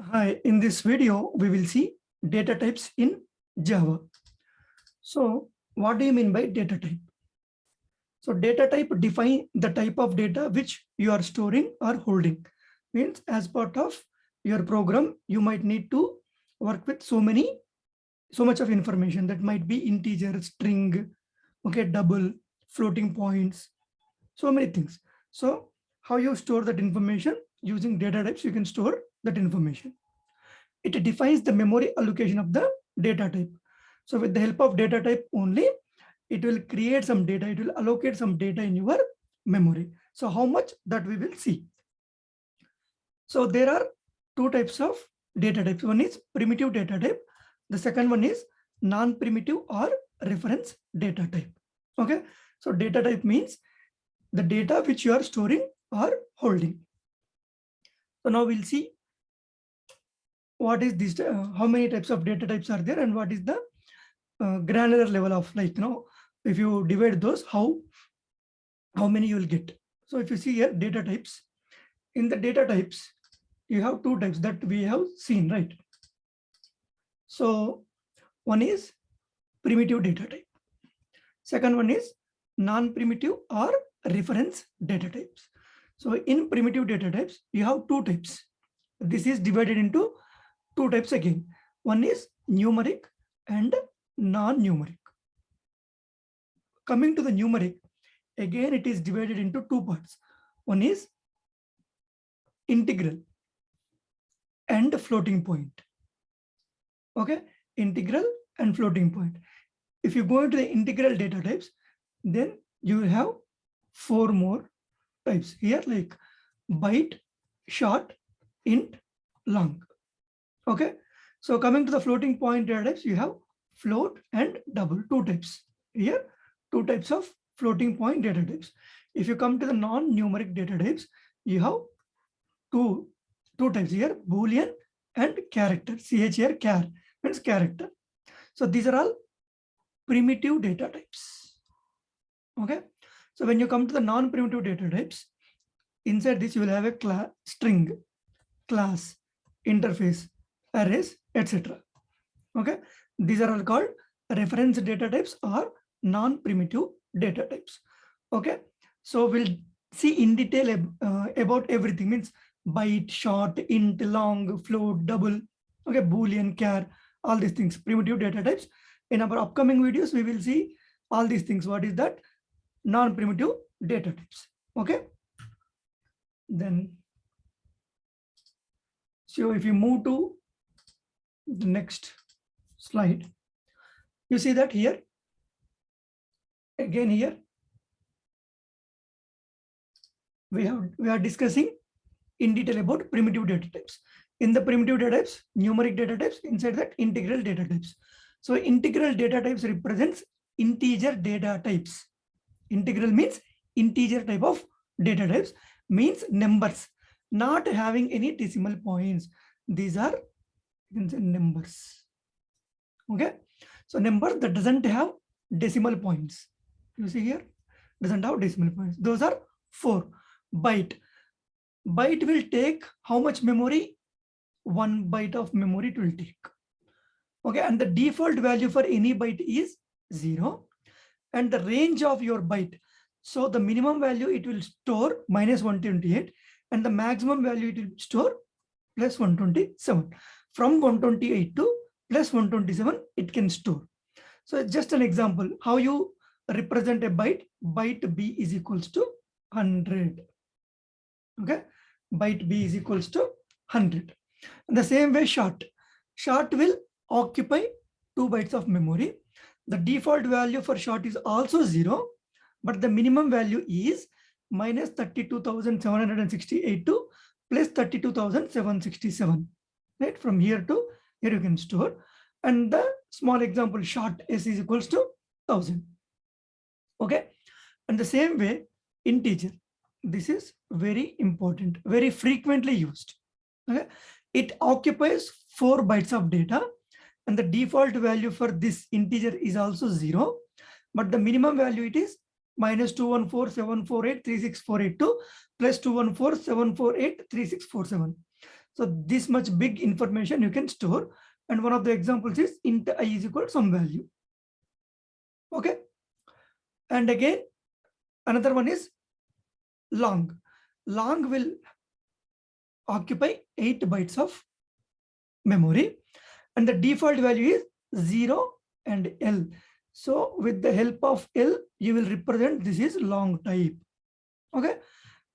Hi, in this video, we will see data types in Java. So what do you mean by data type? So data type define the type of data which you are storing or holding. Means as part of your program, you might need to work with so much of information that might be integer, string, okay, double, floating points, so many things. So how you store that information using data types, you can store that information. It defines the memory allocation of the data type. So with the help of data type only, it will create some data, it will allocate some data in your memory. So how much, that we will see. So there are two types of data types. One is primitive data type. The second one is non-primitive or reference data type. Okay. So data type means the data which you are storing or holding. So now we'll see what is this, how many types of data types are there and what is the granular level of, like, if you divide those, how many you will get. So if you see here data types, in the data types, you have two types that we have seen, right? So one is primitive data type. Second one is non-primitive or reference data types. So in primitive data types, you have two types. This is divided into two types again. One is numeric and non-numeric. Coming to the numeric, again, it is divided into two parts. One is integral and floating point. Okay, integral and floating point. If you go into the integral data types, then you will have four more types here, like byte, short, int, long. Okay, so coming to the floating point data types, you have float and double, two types here, two types of floating point data types. If you come to the non-numeric data types, you have two types here, Boolean and character. CHR char means character. So these are all primitive data types. Okay, so when you come to the non-primitive data types, inside this you will have a class, string, class, interface, arrays, etc. Okay, these are all called reference data types or non-primitive data types. Okay, so we'll see in detail about everything, means byte, short, int, long, float, double, okay, Boolean, char, all these things, primitive data types. In our upcoming videos, we will see all these things. What is that? Non-primitive data types. Okay, then so if you move to the next slide, you see that here again, here we are discussing in detail about primitive data types. In the primitive data types, numeric data types, inside that integral data types. So integral data types represents integer data types. Integral means integer type of data types, means numbers not having any decimal points. These are, you can say, numbers. Okay, so number that doesn't have decimal points. You see here, doesn't have decimal points. Those are four. Byte. Byte will take how much memory? 1 byte of memory it will take. Okay, and the default value for any byte is 0, and the range of your byte. So the minimum value it will store -128, and the maximum value it will store +127. From 128 to +127 it can store. So just an example, how you represent a byte. Byte B is equals to 100. Okay, byte B is equals to 100. In the same way, short will occupy 2 bytes of memory. The default value for short is also 0, but the minimum value is -32,768 to +32,767. Right, from here to here you can store. And the small example, short S is equals to 1000. Okay, and the same way, integer. This is very important, very frequently used. Okay, it occupies 4 bytes of data, and the default value for this integer is also 0, but the minimum value it is minus 214,748,3648 to plus 214,748,3647. So this much big information you can store. And one of the examples is int I is equal to some value. Okay. And again, another one is long. Long will occupy 8 bytes of memory, and the default value is 0 and L. So with the help of L, you will represent this is long type. Okay.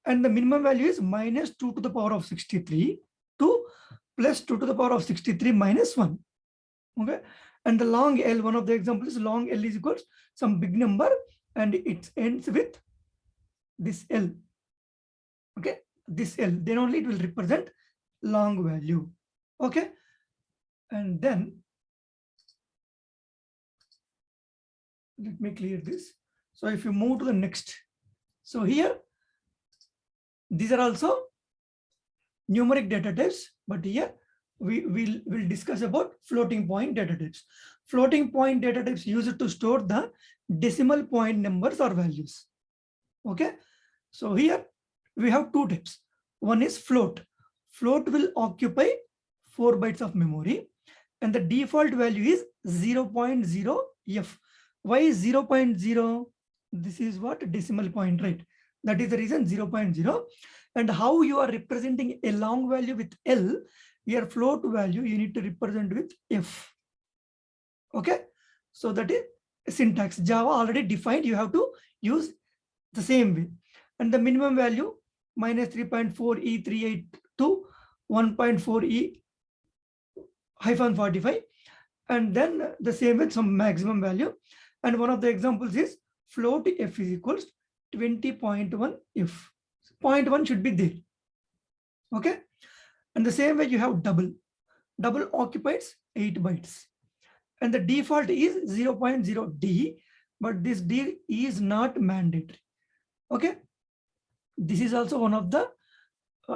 And the minimum value is minus 2 to the power of 63 to plus 2 to the power of 63 minus 1. Okay. And the long L, one of the examples is long L is equals some big number and it ends with this L. Okay. This L, then only it will represent long value. Okay. And then let me clear this. So if you move to the next, so here, these are also numeric data types, but here we will discuss about floating point data types. Floating point data types used to store the decimal point numbers or values. Okay. So here we have two types. One is float. Float will occupy 4 bytes of memory, and the default value is 0.0f. Why is 0.0? This is what decimal point, right? That is the reason 0.0. And how you are representing a long value with L, your float value you need to represent with F. Okay. So that is syntax. Java already defined, you have to use the same way. And the minimum value minus 3.4E38 to 1.4E hyphen 45. And then the same with some maximum value. And one of the examples is float F is equals 20.1 F. 0.1 should be there. Okay. And the same way you have double. Double occupies 8 bytes. And the default is 0.0 D, but this D is not mandatory. Okay. This is also one of the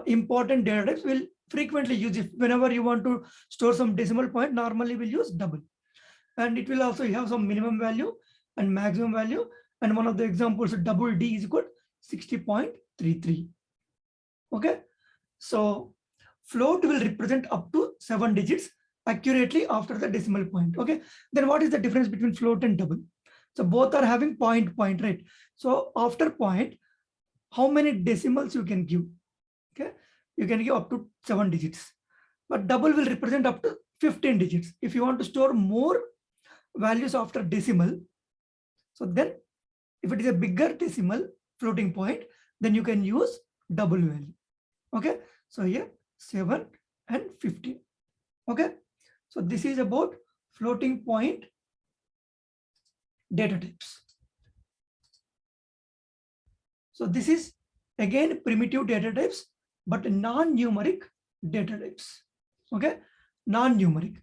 important data types we'll frequently use. If whenever you want to store some decimal point, normally we'll use double. And it will also have some minimum value and maximum value. And one of the examples, double D is equal to 60.33. Okay. So float will represent up to 7 digits accurately after the decimal point. Okay. Then what is the difference between float and double? So both are having point, right? So after point, how many decimals you can give? Okay. You can give up to 7 digits, but double will represent up to 15 digits. If you want to store more values after decimal, so then if it is a bigger decimal floating point, then you can use double value. Okay. So here 7 and 15. Okay. So this is about floating point data types. So this is again primitive data types, but non-numeric data types. Okay. Non-numeric.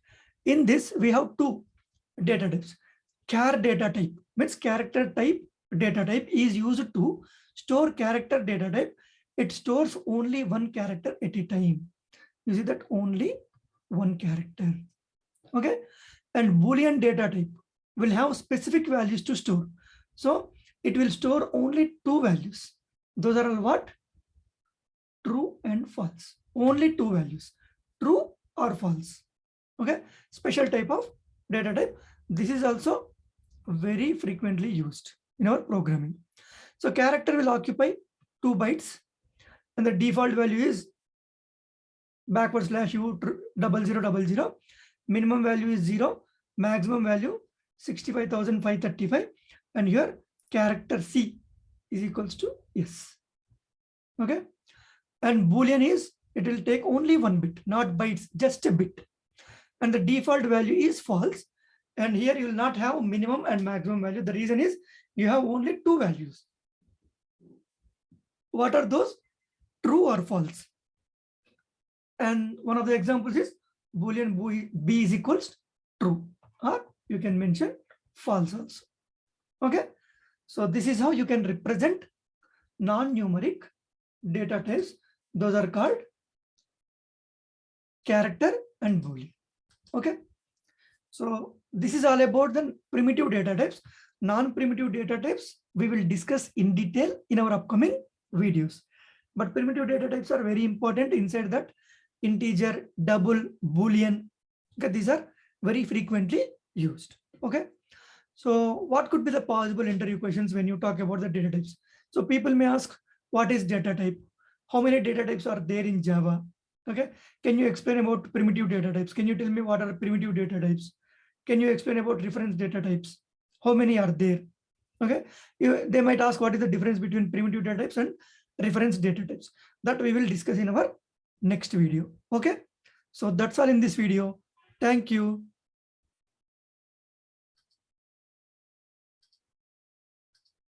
In this, we have two data types. Char data type means character type data type is used to store character data type. It stores only one character at a time. You see that only one character. Okay. And Boolean data type will have specific values to store. So it will store only two values. Those are all what? True and false. Only two values, true or false. Okay. Special type of data type. This is also very frequently used in our programming. So character will occupy 2 bytes and the default value is /u 0000. Minimum value is 0. Maximum value 65,535. And here character C is equals to S. Okay. And Boolean is, it will take only 1 bit, not bytes, just a bit. And the default value is false. And here you will not have minimum and maximum value. The reason is you have only two values. What are those? True or false. And one of the examples is Boolean B is equals true, or you can mention false also. Okay. So this is how you can represent non-numeric data types. Those are called character and Boolean. Okay. So this is all about the primitive data types. Non-primitive data types we will discuss in detail in our upcoming videos. But primitive data types are very important inside that. Integer, double, boolean, okay, these are very frequently used. Okay, so what could be the possible interview questions when you talk about the data types? So people may ask, what is data type? How many data types are there in Java? Okay, can you explain about primitive data types? Can you tell me what are primitive data types? Can you explain about reference data types? How many are there? Okay, they might ask what is the difference between primitive data types and reference data types. That we will discuss in our next video. Okay, so that's all in this video. Thank you.